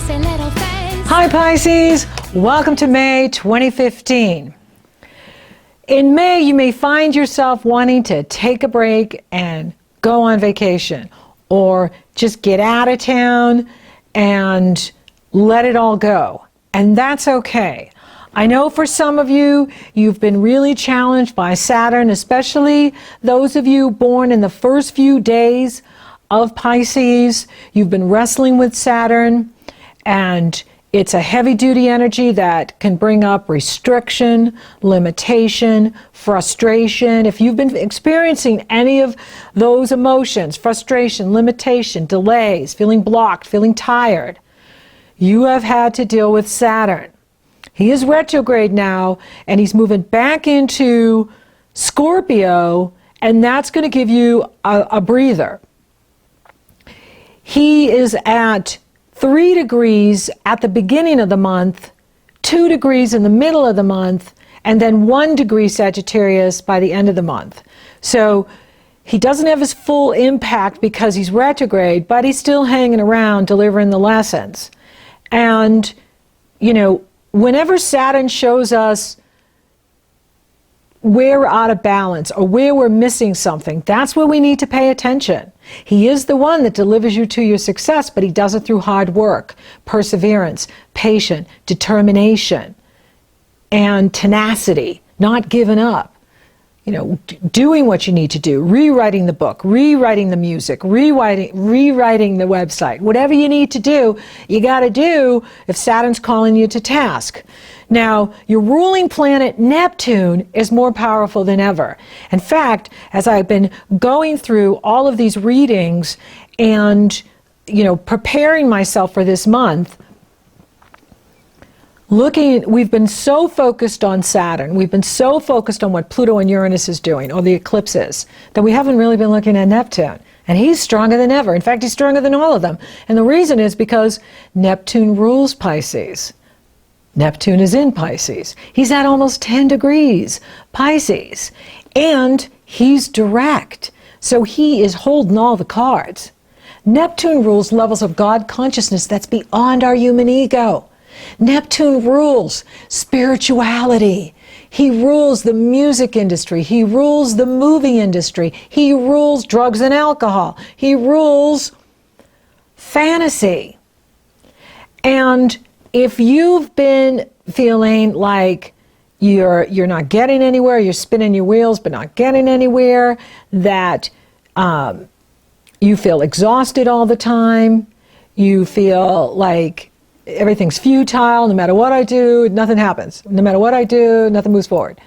Hi Pisces, welcome to May 2015. In May, you may find yourself wanting to take a break and go on vacation, or just get out of town and let it all go. And that's okay. I know for some of you, you've been really challenged by Saturn, especially those of you born in the first few days of Pisces. You've been wrestling with Saturn, and it's a heavy-duty energy that can bring up restriction, limitation, frustration. If you've been experiencing any of those emotions, frustration, limitation, delays, feeling blocked, feeling tired, you have had to deal with Saturn. He is retrograde now, and he's moving back into Scorpio, and that's going to give you a breather. He is at 3 degrees at the beginning of the month, 2 degrees in the middle of the month, and then 1 degree Sagittarius by the end of the month. So he doesn't have his full impact because he's retrograde, but he's still hanging around delivering the lessons. And, you know, whenever Saturn shows us where we're out of balance or where we're missing something, that's where we need to pay attention. He is the one that delivers you to your success, but he does it through hard work, perseverance, patience, determination, and tenacity, not giving up. You know, doing what you need to do, rewriting the book, rewriting the music, rewriting the website, whatever you need to do, you got to do if Saturn's calling you to task. Now, your ruling planet Neptune is more powerful than ever. In fact, as I've been going through all of these readings and, you know, preparing myself for this month, we've been so focused on Saturn, we've been so focused on what Pluto and Uranus is doing, or the eclipses, that we haven't really been looking at Neptune. And he's stronger than ever. In fact, he's stronger than all of them. And the reason is because Neptune rules Pisces. Neptune is in Pisces. He's at almost 10 degrees Pisces. And he's direct. So he is holding all the cards. Neptune rules levels of God consciousness that's beyond our human ego. Neptune rules spirituality. He rules the music industry. He rules the movie industry. He rules drugs and alcohol. He rules fantasy. And if you've been feeling like you're not getting anywhere, you're spinning your wheels but not getting anywhere, that you feel exhausted all the time, you feel like everything's futile, no matter what I do, nothing happens. No matter what I do, nothing moves forward.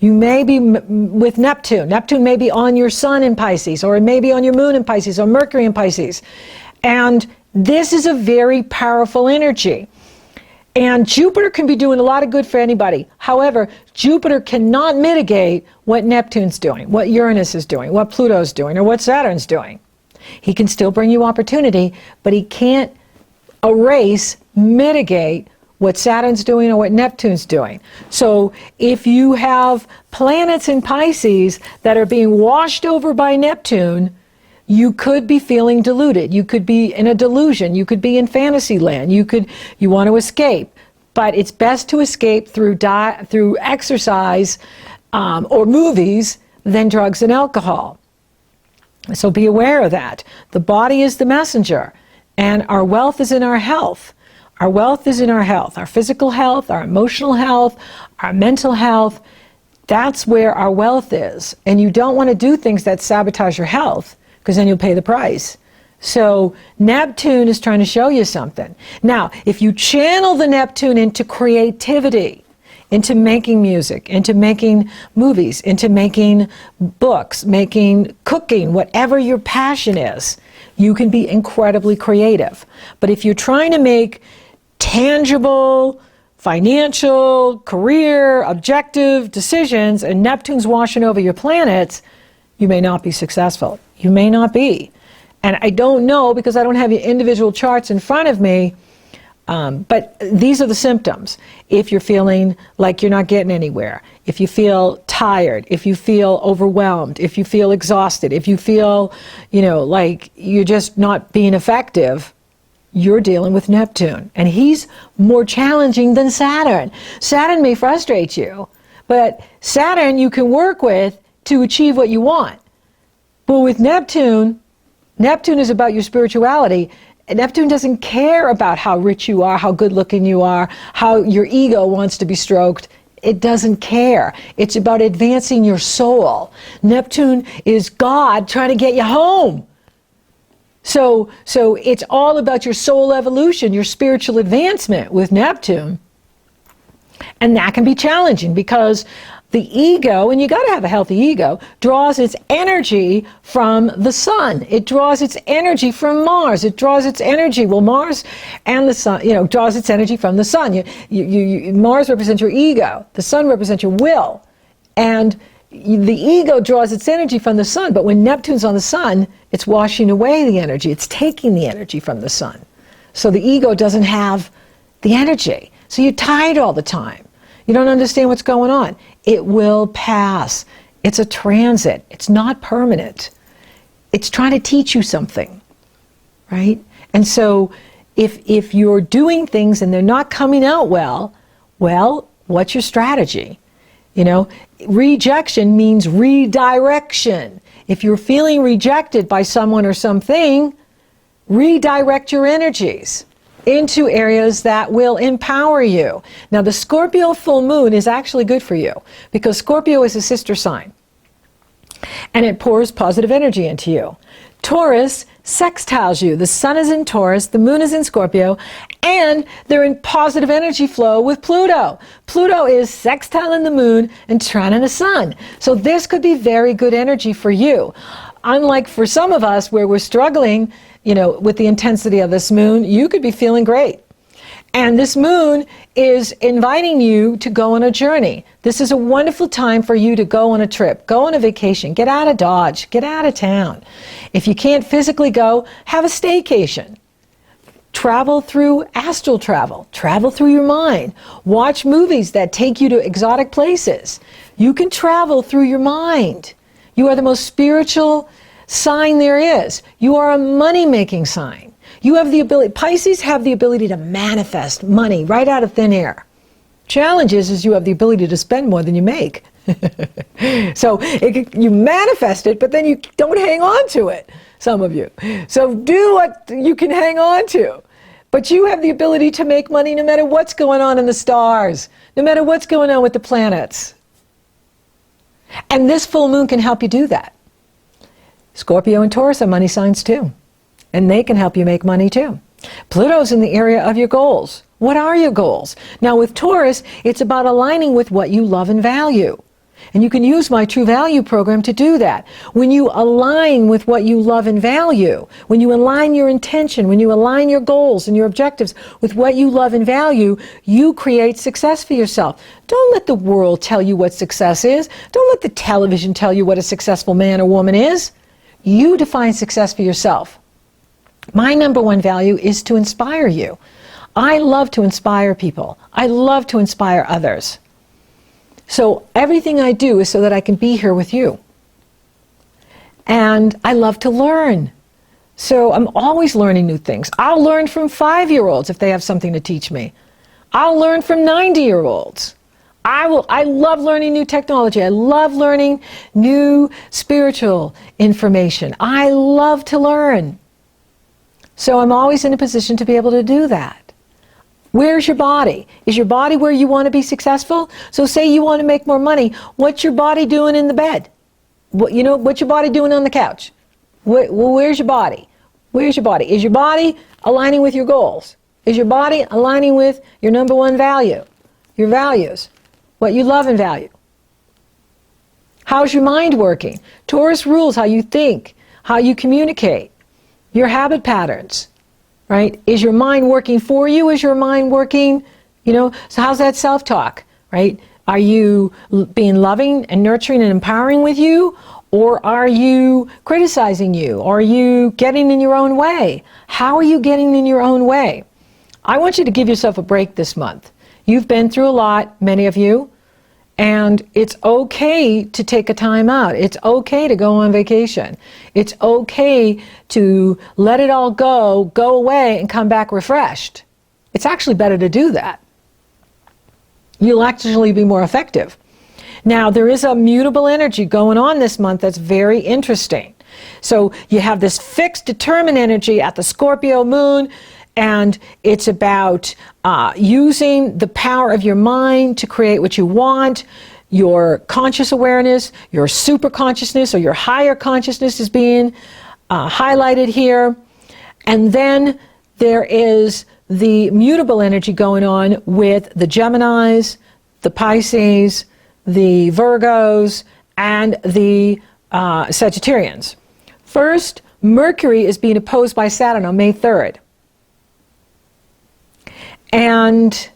You may be with Neptune. Neptune may be on your Sun in Pisces, or it may be on your Moon in Pisces, or Mercury in Pisces. And this is a very powerful energy. And Jupiter can be doing a lot of good for anybody. However, Jupiter cannot mitigate what Neptune's doing, what Uranus is doing, what Pluto's doing, or what Saturn's doing. He can still bring you opportunity, but he can't mitigate what Saturn's doing or what Neptune's doing. So if you have planets in Pisces that are being washed over by Neptune, you could be feeling deluded. You could be in a delusion. You could be in fantasy land. You want to escape. But it's best to escape through exercise or movies than drugs and alcohol. So be aware of that. The body is the messenger. And our wealth is in our health. Our wealth is in our health, our physical health, our emotional health, our mental health. That's where our wealth is. And you don't want to do things that sabotage your health, because then you'll pay the price. So Neptune is trying to show you something. Now, if you channel the Neptune into creativity, into making music, into making movies, into making books, making cooking, whatever your passion is, you can be incredibly creative. But if you're trying to make tangible, financial, career, objective decisions, and Neptune's washing over your planets, you may not be successful. You may not be. And I don't know, because I don't have your individual charts in front of me, but these are the symptoms. If you're feeling like you're not getting anywhere, if you feel tired, if you feel overwhelmed, if you feel exhausted, if you feel, like you're just not being effective, You're dealing with Neptune, and he's more challenging than Saturn. Saturn may frustrate you, but Saturn you can work with to achieve what you want. But with Neptune, Neptune is about your spirituality. Neptune doesn't care about how rich you are, how good looking you are, how your ego wants to be stroked. It doesn't care. It's about advancing your soul. Neptune is God trying to get you home. So it's all about your soul evolution, your spiritual advancement with Neptune. And that can be challenging because the ego, and you got to have a healthy ego, draws its energy from the sun. It draws its energy from Mars. It draws its energy, well, Mars and the sun, draws its energy from the sun. Mars represents your ego. The sun represents your will. And the ego draws its energy from the sun, but when Neptune's on the sun, it's washing away the energy. It's taking the energy from the sun. So the ego doesn't have the energy. So you're tired all the time. You don't understand what's going on. It will pass. It's a transit. It's not permanent. It's trying to teach you something, right? And so if you're doing things and they're not coming out well, what's your strategy? Rejection means redirection. If you're feeling rejected by someone or something, redirect your energies into areas that will empower you. Now, the Scorpio full moon is actually good for you because Scorpio is a sister sign and it pours positive energy into you. Taurus sextiles you. The sun is in Taurus, the moon is in Scorpio, and they're in positive energy flow with Pluto. Pluto is sextiling the moon and trining the sun. So this could be very good energy for you. Unlike for some of us where we're struggling, with the intensity of this moon, you could be feeling great. And this moon is inviting you to go on a journey. This is a wonderful time for you to go on a trip, go on a vacation, get out of Dodge, get out of town. If you can't physically go, have a staycation. Travel through astral travel through your mind. Watch movies that take you to exotic places. You can travel through your mind. You are the most spiritual sign there is. You are a money-making sign. You have the ability, Pisces have the ability to manifest money right out of thin air. Challenge is you have the ability to spend more than you make. So you manifest it, but then you don't hang on to it, some of you. So do what you can hang on to. But you have the ability to make money no matter what's going on in the stars, no matter what's going on with the planets. And this full moon can help you do that. Scorpio and Taurus are money signs too. And they can help you make money too. Pluto's in the area of your goals. What are your goals? Now with Taurus, it's about aligning with what you love and value. And you can use my True Value program to do that. When you align with what you love and value, when you align your intention, when you align your goals and your objectives with what you love and value, you create success for yourself. Don't let the world tell you what success is. Don't let the television tell you what a successful man or woman is. You define success for yourself. My number one value is to inspire you. I love to inspire people. I love to inspire others. So everything I do is so that I can be here with you. And I love to learn. So I'm always learning new things. I'll learn from 5-year-olds if they have something to teach me. I'll learn from 90-year-olds. I love learning new technology. I love learning new spiritual information. I love to learn. So I'm always in a position to be able to do that. Where's your body? Is your body where you want to be successful? So say you want to make more money. What's your body doing in the bed? What's your body doing on the couch? Where's your body? Where's your body? Is your body aligning with your goals? Is your body aligning with your number one value? Your values? What you love and value? How's your mind working? Taurus rules how you think, how you communicate, your habit patterns, right? Is your mind working for you? Is your mind working, so how's that self-talk, right? Are you being loving and nurturing and empowering with you? Or are you criticizing you? Are you getting in your own way? How are you getting in your own way? I want you to give yourself a break this month. You've been through a lot, many of you, And it's okay to take a time out. It's okay to go on vacation. It's okay to let it all go away, and come back refreshed. It's actually better to do that. You'll actually be more effective. Now, there is a mutable energy going on this month that's very interesting. So you have this fixed, determined energy at the Scorpio moon, and it's about using the power of your mind to create what you want. Your conscious awareness, your super consciousness, or your higher consciousness is being highlighted here. And then there is the mutable energy going on with the Geminis, the Pisces, the Virgos, and the Sagittarians. First, Mercury is being opposed by Saturn on May 3rd. And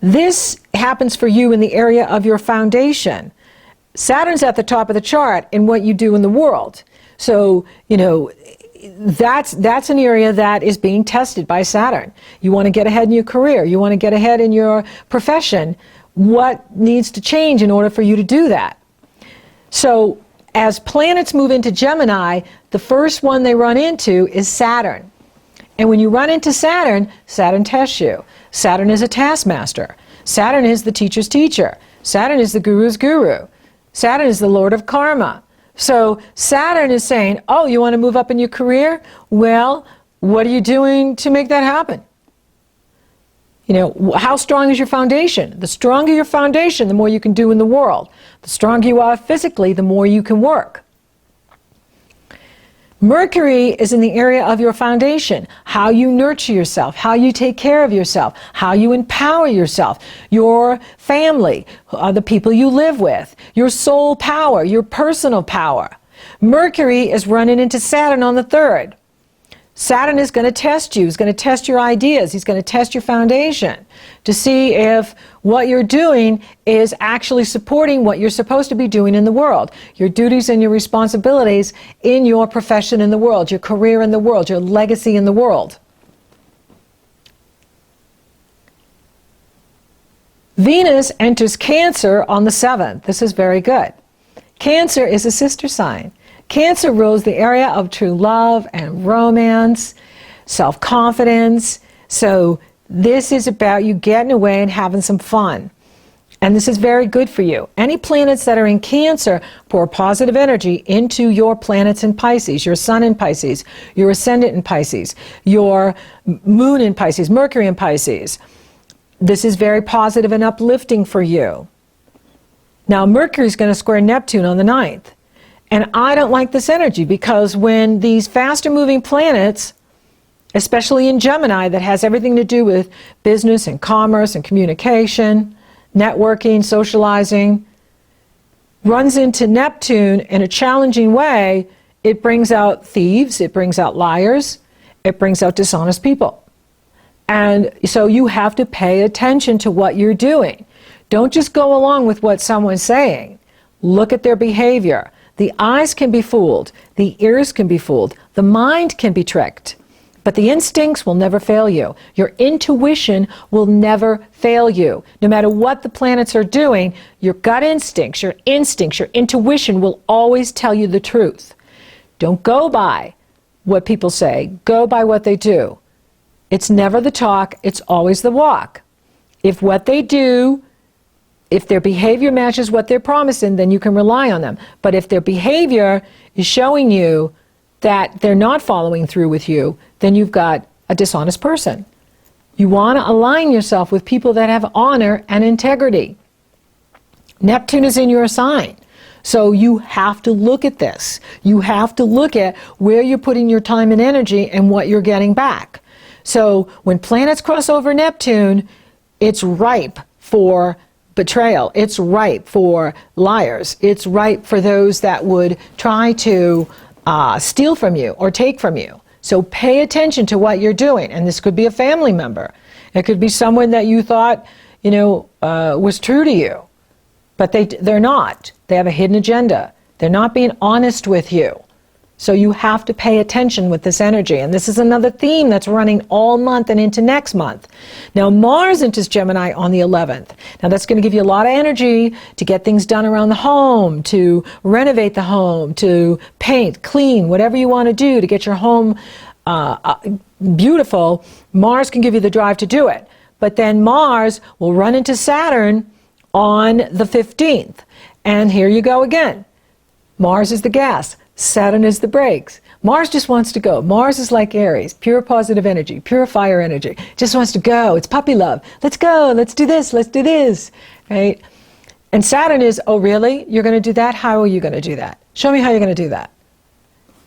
this happens for you in the area of your foundation. Saturn's at the top of the chart in what you do in the world. So, you know, that's an area that is being tested by Saturn. You want to get ahead in your career. You want to get ahead in your profession. What needs to change in order for you to do that? So as planets move into Gemini, the first one they run into is Saturn. And when you run into Saturn, Saturn tests you. Saturn is a taskmaster. Saturn is the teacher's teacher. Saturn is the guru's guru. Saturn is the lord of karma. So Saturn is saying, oh, you want to move up in your career? Well, what are you doing to make that happen? You know, how strong is your foundation? The stronger your foundation, the more you can do in the world. The stronger you are physically, the more you can work. Mercury is in the area of your foundation, how you nurture yourself, how you take care of yourself, how you empower yourself, your family, the people you live with, your soul power, your personal power. Mercury is running into Saturn on the 3rd. Saturn is going to test you. He's going to test your ideas. He's going to test your foundation to see if what you're doing is actually supporting what you're supposed to be doing in the world. Your duties and your responsibilities in your profession in the world, your career in the world, your legacy in the world. Venus enters Cancer on the 7th. This is very good. Cancer is a sister sign. Cancer rules the area of true love and romance, self-confidence. So this is about you getting away and having some fun. And this is very good for you. Any planets that are in Cancer pour positive energy into your planets in Pisces, your sun in Pisces, your ascendant in Pisces, your moon in Pisces, Mercury in Pisces. This is very positive and uplifting for you. Now Mercury is going to square Neptune on the 9th. And I don't like this energy because when these faster moving planets, especially in Gemini, that has everything to do with business and commerce and communication, networking, socializing, runs into Neptune in a challenging way, it brings out thieves, it brings out liars, it brings out dishonest people. And so you have to pay attention to what you're doing. Don't just go along with what someone's saying. Look at their behavior. The eyes can be fooled, the ears can be fooled, the mind can be tricked, but the instincts will never fail you. Your intuition will never fail you. No matter what the planets are doing, your gut instincts, your intuition will always tell you the truth. Don't go by what people say, go by what they do. It's never the talk, it's always the walk. If what they do, if their behavior matches what they're promising, then you can rely on them. But if their behavior is showing you that they're not following through with you, then you've got a dishonest person. You want to align yourself with people that have honor and integrity. Neptune is in your sign. So you have to look at this. You have to look at where you're putting your time and energy and what you're getting back. So when planets cross over Neptune, it's ripe for betrayal. It's ripe for liars. It's ripe for those that would try to steal from you or take from you. So pay attention to what you're doing. And this could be a family member. It could be someone that you thought, you know, was true to you. But they're not. They have a hidden agenda. They're not being honest with you. So you have to pay attention with this energy. And this is another theme that's running all month and into next month. Now, Mars enters Gemini on the 11th. Now, that's going to give you a lot of energy to get things done around the home, to renovate the home, to paint, clean, whatever you want to do to get your home beautiful. Mars can give you the drive to do it. But then Mars will run into Saturn on the 15th. And here you go again. Mars is the gas. Saturn is the brakes. Mars just wants to go. Mars is like Aries, pure positive energy, pure fire energy. Just wants to go. It's puppy love. Let's go. Let's do this. Let's do this. Right? And Saturn is, oh, really? You're going to do that? How are you going to do that? Show me how you're going to do that.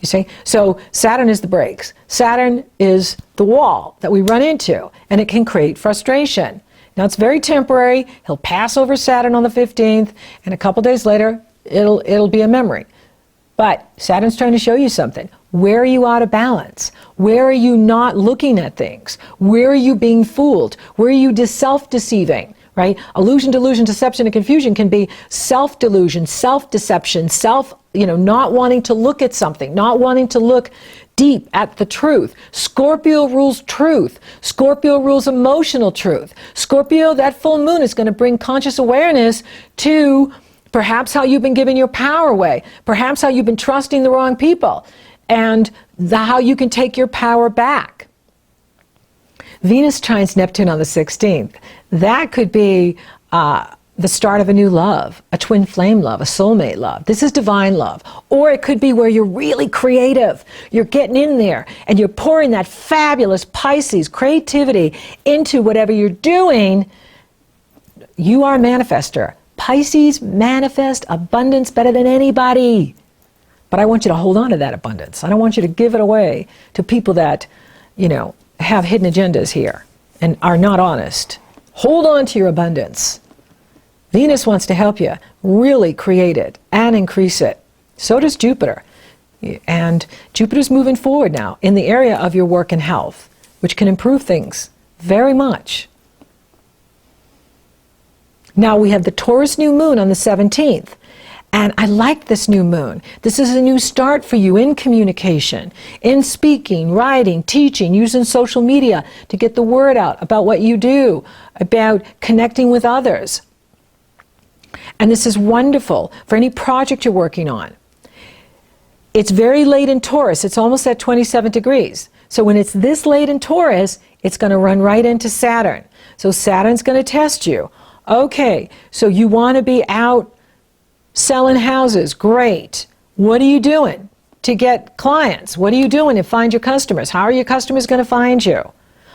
You see? So Saturn is the brakes. Saturn is the wall that we run into, and it can create frustration. Now, it's very temporary. He'll pass over Saturn on the 15th, and a couple days later, it'll be a memory. But Saturn's trying to show you something. Where are you out of balance? Where are you not looking at things? Where are you being fooled? Where are you self-deceiving? Right? Illusion, delusion, deception, and confusion can be self-delusion, self-deception, not wanting to look at something, not wanting to look deep at the truth. Scorpio rules truth. Scorpio rules emotional truth. Scorpio, that full moon is going to bring conscious awareness to perhaps how you've been giving your power away, perhaps how you've been trusting the wrong people, and how you can take your power back. Venus trines Neptune on the 16th. That could be the start of a new love, a twin flame love, a soulmate love. This is divine love. Or it could be where you're really creative. You're getting in there and you're pouring that fabulous Pisces creativity into whatever you're doing. You are a manifester. Pisces manifest abundance better than anybody. But I want you to hold on to that abundance. I don't want you to give it away to people that, have hidden agendas here and are not honest. Hold on to your abundance. Venus wants to help you really create it and increase it. So does Jupiter. And Jupiter's moving forward now in the area of your work and health, which can improve things very much. Now we have the Taurus new moon on the 17th. And I like this new moon. This is a new start for you in communication, in speaking, writing, teaching, using social media to get the word out about what you do, about connecting with others. And this is wonderful for any project you're working on. It's very late in Taurus. It's almost at 27 degrees. So when it's this late in Taurus, it's going to run right into Saturn. So Saturn's going to test you. Okay, so you want to be out selling houses. Great. What are you doing to get clients? What are you doing to find your customers? How are your customers going to find you?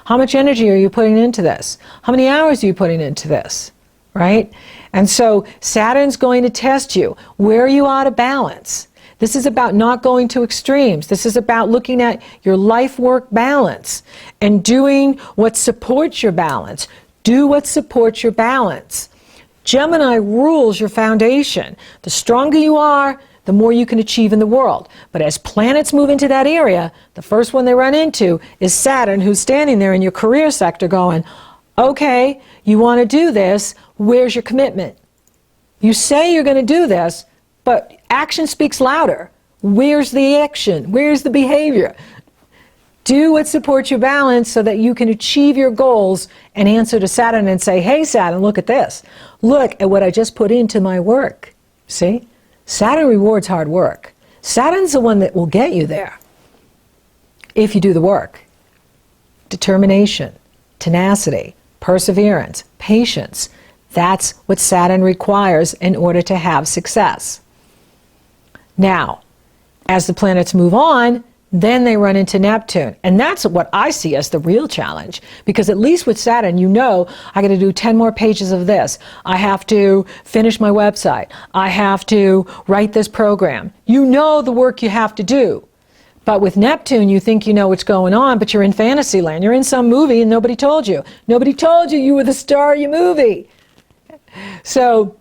How much energy are you putting into this? How many hours are you putting into this? Right? And so Saturn's going to test you. Where are you out of balance? This is about not going to extremes. This is about looking at your life-work balance and doing what supports your balance. Do what supports your balance. Gemini rules your foundation. The stronger you are, the more you can achieve in the world. But as planets move into that area, the first one they run into is Saturn, who's standing there in your career sector going, okay, you want to do this, where's your commitment? You say you're going to do this, but action speaks louder. Where's the action? Where's the behavior? Do what supports your balance so that you can achieve your goals and answer to Saturn and say, hey, Saturn, look at this. Look at what I just put into my work. See? Saturn rewards hard work. Saturn's the one that will get you there if you do the work. Determination, tenacity, perseverance, patience. That's what Saturn requires in order to have success. Now, as the planets move on, then they run into Neptune. And that's what I see as the real challenge. Because at least with Saturn, you know, I got to do 10 more pages of this. I have to finish my website. I have to write this program. You know the work you have to do. But with Neptune, you think you know what's going on, but you're in fantasy land. You're in some movie and nobody told you. Nobody told you were the star of your movie. So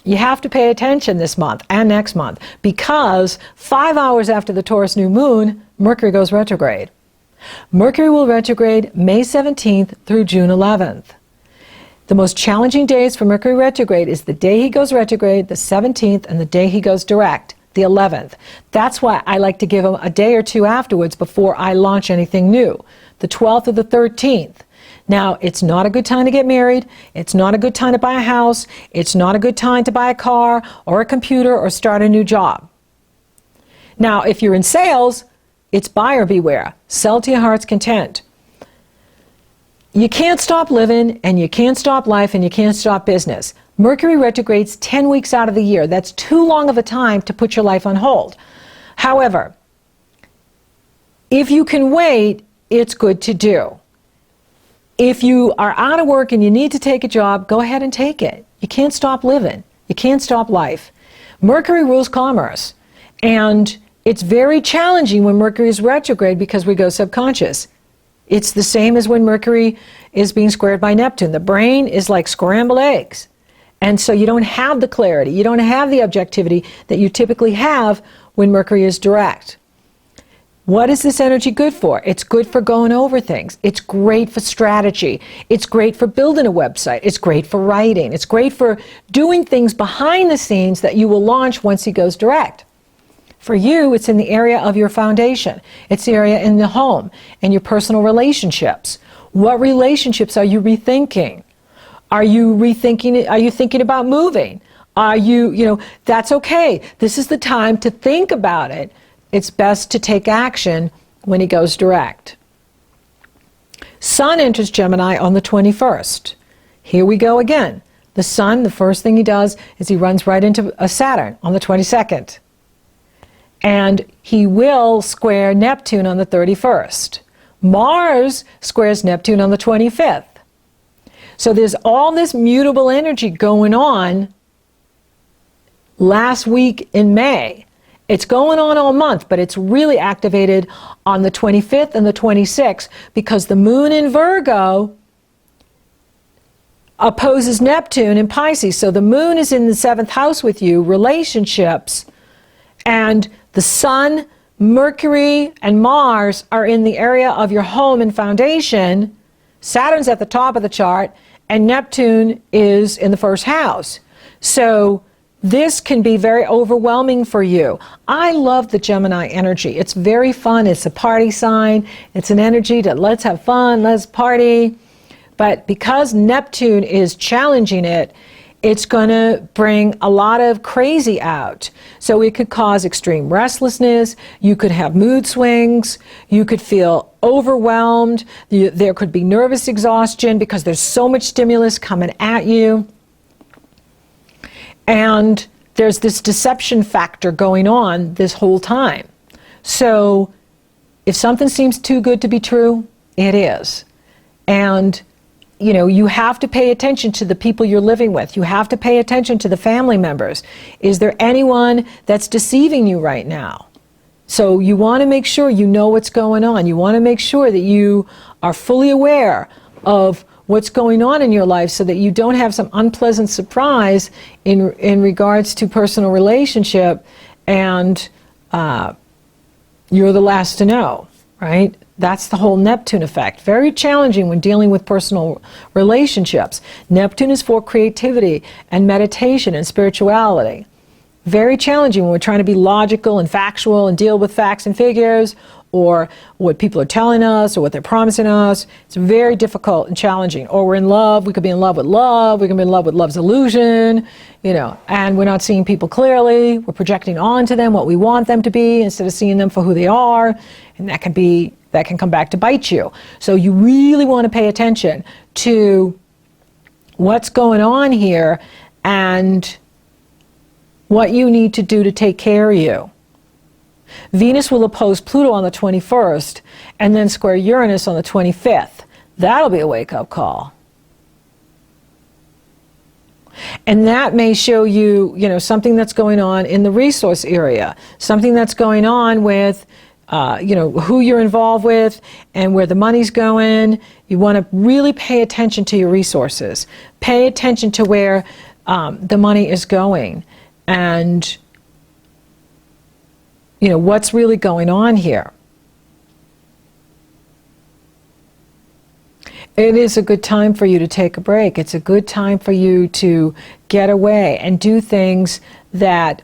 you have to pay attention this month and next month, because 5 hours after the Taurus new moon, Mercury goes retrograde. Mercury will retrograde May 17th through June 11th. The most challenging days for Mercury retrograde is the day he goes retrograde, the 17th, and the day he goes direct, the 11th. That's why I like to give them a day or two afterwards before I launch anything new, the 12th or the 13th. Now, it's not a good time to get married. It's not a good time to buy a house. It's not a good time to buy a car or a computer or start a new job. Now, if you're in sales, it's buyer beware. Sell to your heart's content. You can't stop living, and you can't stop life, and you can't stop business. Mercury retrogrades 10 weeks out of the year. That's too long of a time to put your life on hold. However, if you can wait, it's good to do. If you are out of work and you need to take a job, go ahead and take it. You can't stop living. You can't stop life. Mercury rules commerce. And it's very challenging when Mercury is retrograde because we go subconscious. It's the same as when Mercury is being squared by Neptune. The brain is like scrambled eggs. And so you don't have the clarity, you don't have the objectivity that you typically have when Mercury is direct. What is this energy good for? It's good for going over things. It's great for strategy. It's great for building a website. It's great for writing. It's great for doing things behind the scenes that you will launch once he goes direct. For you, it's in the area of your foundation. It's the area in the home and your personal relationships. What relationships are you rethinking? Are you rethinking? Are you thinking about moving? Are you, that's okay. This is the time to think about it. It's best to take action when he goes direct. Sun enters Gemini on the 21st. Here we go again. The Sun, the first thing he does is he runs right into a Saturn on the 22nd. And he will square Neptune on the 31st. Mars squares Neptune on the 25th. So there's all this mutable energy going on last week in May. It's going on all month, but it's really activated on the 25th and the 26th because the moon in Virgo opposes Neptune in Pisces. So the moon is in the 7th house with you, relationships, and the Sun, Mercury, and Mars are in the area of your home and foundation. Saturn's at the top of the chart, and Neptune is in the 1st house. So this can be very overwhelming for you. I love the Gemini energy. It's very fun. It's a party sign. It's an energy to let's have fun, let's party. But because Neptune is challenging it, it's going to bring a lot of crazy out. So it could cause extreme restlessness. You could have mood swings. You could feel overwhelmed. There could be nervous exhaustion because there's so much stimulus coming at you. And there's this deception factor going on this whole time. So if something seems too good to be true, it is. And you have to pay attention to the people you're living with. You have to pay attention to the family members. Is there anyone that's deceiving you right now? So you want to make sure you know what's going on. You want to make sure that you are fully aware of what's going on in your life so that you don't have some unpleasant surprise in regards to personal relationship and you're the last to know, right? That's the whole Neptune effect. Very challenging when dealing with personal relationships. Neptune is for creativity and meditation and spirituality. Very challenging when we're trying to be logical and factual and deal with facts and figures or what people are telling us or what they're promising us. It's very difficult and challenging. Or we're in love. We could be in love with love. We can be in love with love's illusion, and we're not seeing people clearly. We're projecting onto them what we want them to be instead of seeing them for who they are. And that can come back to bite you. So you really want to pay attention to what's going on here and what you need to do to take care of you. Venus will oppose Pluto on the 21st and then square Uranus on the 25th. That'll be a wake-up call. And that may show you, something that's going on in the resource area, something that's going on with who you're involved with and where the money's going. You want to really pay attention to your resources. Pay attention to where the money is going and what's really going on here. It is a good time for you to take a break. It's a good time for you to get away and do things that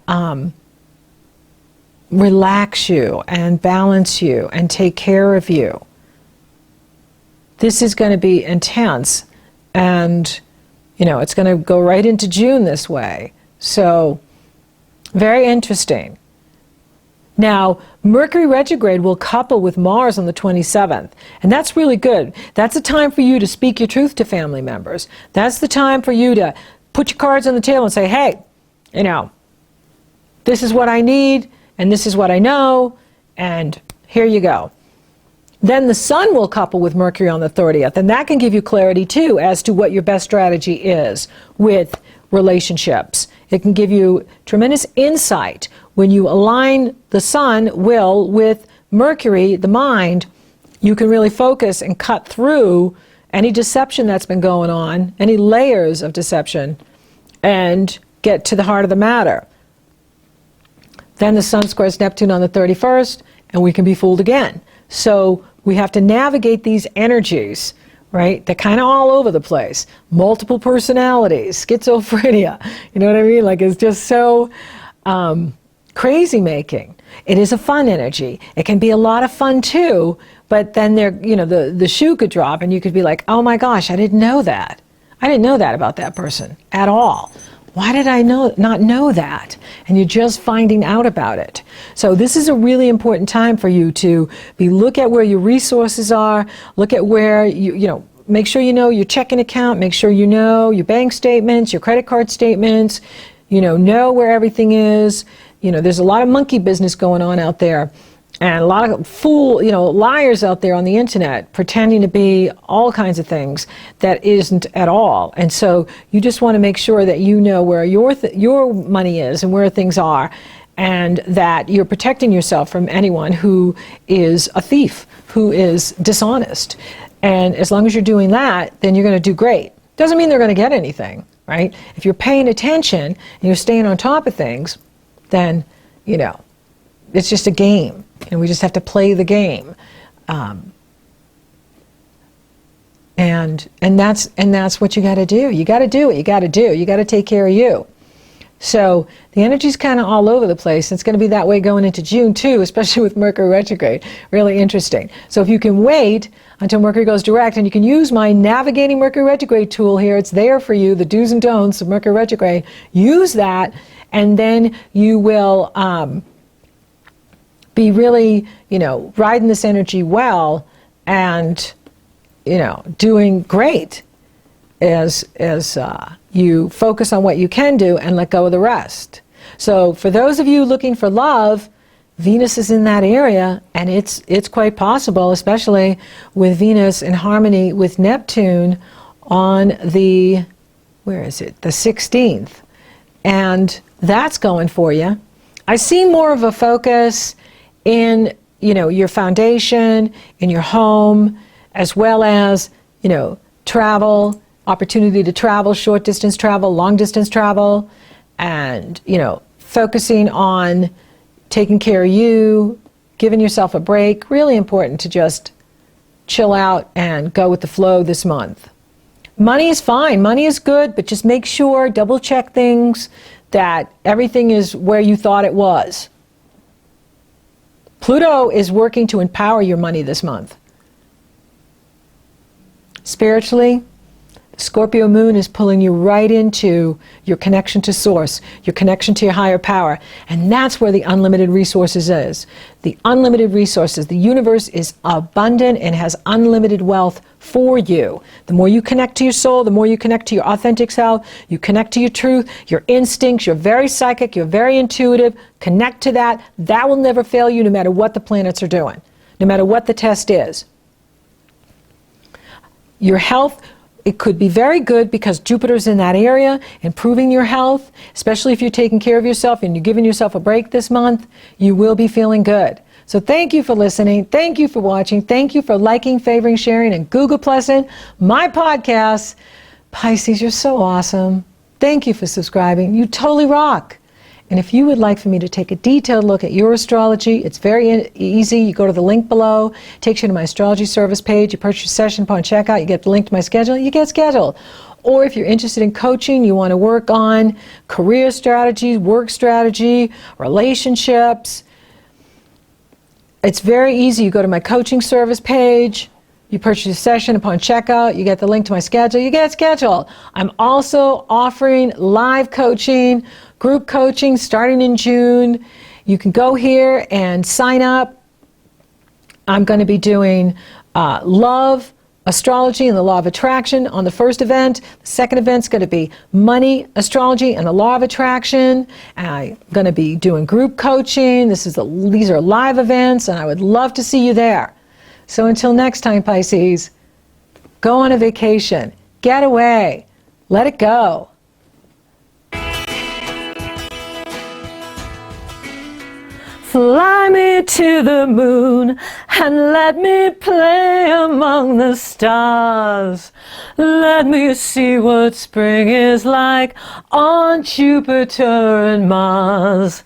relax you and balance you and take care of you. This is going to be intense, and it's going to go right into June this way. So very interesting. Now, Mercury retrograde will couple with Mars on the 27th, and that's really good. That's a time for you to speak your truth to family members. That's the time for you to put your cards on the table and say, hey, this is what I need, and this is what I know, and here you go. Then the Sun will couple with Mercury on the 30th, and that can give you clarity too as to what your best strategy is with relationships. It can give you tremendous insight. When you align the Sun will with Mercury, the mind, you can really focus and cut through any deception that's been going on, any layers of deception, and get to the heart of the matter. Then the Sun squares Neptune on the 31st, and we can be fooled again. So we have to navigate these energies, right? They're kind of all over the place. Multiple personalities, schizophrenia, you know what I mean? Like, it's just so crazy making. It is a fun energy. It can be a lot of fun too, but then the shoe could drop and you could be like, oh my gosh, I didn't know that. I didn't know that about that person at all. Why did I not know that? And you're just finding out about it. So this is a really important time for you to look at where your resources are, look at where make sure you know your checking account, make sure you know your bank statements, your credit card statements, know where everything is. There's a lot of monkey business going on out there, and a lot of liars out there on the internet pretending to be all kinds of things that isn't at all. And so you just want to make sure that you know where your money is and where things are, and that you're protecting yourself from anyone who is a thief, who is dishonest. And as long as you're doing that, then you're going to do great. Doesn't mean they're going to get anything, right? If you're paying attention and you're staying on top of things, then, it's just a game, and we just have to play the game. And that's what you got to do. You got to do what you got to do. You got to take care of you. So the energy's kind of all over the place. It's going to be that way going into June too, especially with Mercury retrograde. Really interesting. So if you can wait until Mercury goes direct, and you can use my Navigating Mercury retrograde tool here. It's there for you, the do's and don'ts of Mercury retrograde. Use that, and then you will be really, riding this energy well, and, doing great as you focus on what you can do and let go of the rest. So for those of you looking for love, Venus is in that area, and it's quite possible, especially with Venus in harmony with Neptune on the, the 16th. And that's going for you. I see more of a focus in, your foundation, in your home, as well as, travel, opportunity to travel, short distance travel, long distance travel, and, focusing on taking care of you, giving yourself a break. Really important to just chill out and go with the flow this month. Money is fine. Money is good, but just make sure, double check things, that everything is where you thought it was. Pluto is working to empower your money this month. Spiritually, the Scorpio moon is pulling you right into your connection to source, your connection to your higher power, and that's where the unlimited resources is. The unlimited resources. The universe is abundant and has unlimited wealth for you. The more you connect to your soul, the more you connect to your authentic self, you connect to your truth, your instincts. You're very psychic, you're very intuitive. Connect to that. That will never fail you, no matter what the planets are doing, no matter what the test is. Your health, it could be very good because Jupiter's in that area, improving your health, especially if you're taking care of yourself and you're giving yourself a break this month. You will be feeling good. So thank you for listening. Thank you for watching. Thank you for liking, favoring, sharing, and Google Plusing my podcasts. Pisces, you're so awesome. Thank you for subscribing. You totally rock. And if you would like for me to take a detailed look at your astrology, it's very easy. You go to the link below, it takes you to my astrology service page. You purchase your session upon checkout, you get the link to my schedule, you get scheduled. Or if you're interested in coaching, you want to work on career strategies, work strategy, relationships, It's very easy. You go to my coaching service page, you purchase a session. Upon checkout, you get the link to my schedule, you get scheduled. I'm also offering live coaching, group coaching starting in June. You can go here and sign up. I'm going to be doing love, astrology, and the law of attraction on the first event. The second event's going to be money, astrology, and the law of attraction. And I'm going to be doing group coaching. These are live events, and I would love to see you there. So until next time, Pisces, go on a vacation, get away, let it go. Fly me to the moon and let me play among the stars. Let me see what spring is like on Jupiter and Mars.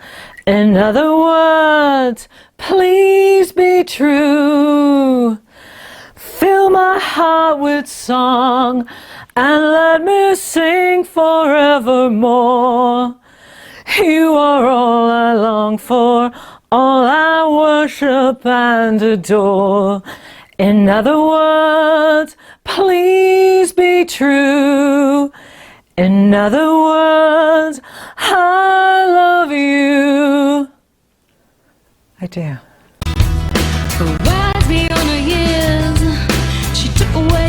In other words, please be true. Fill my heart with song and let me sing forevermore. You are all I long for, all I worship and adore. In other words, please be true. In other words, I love you. I do. Rise beyond her years, she took away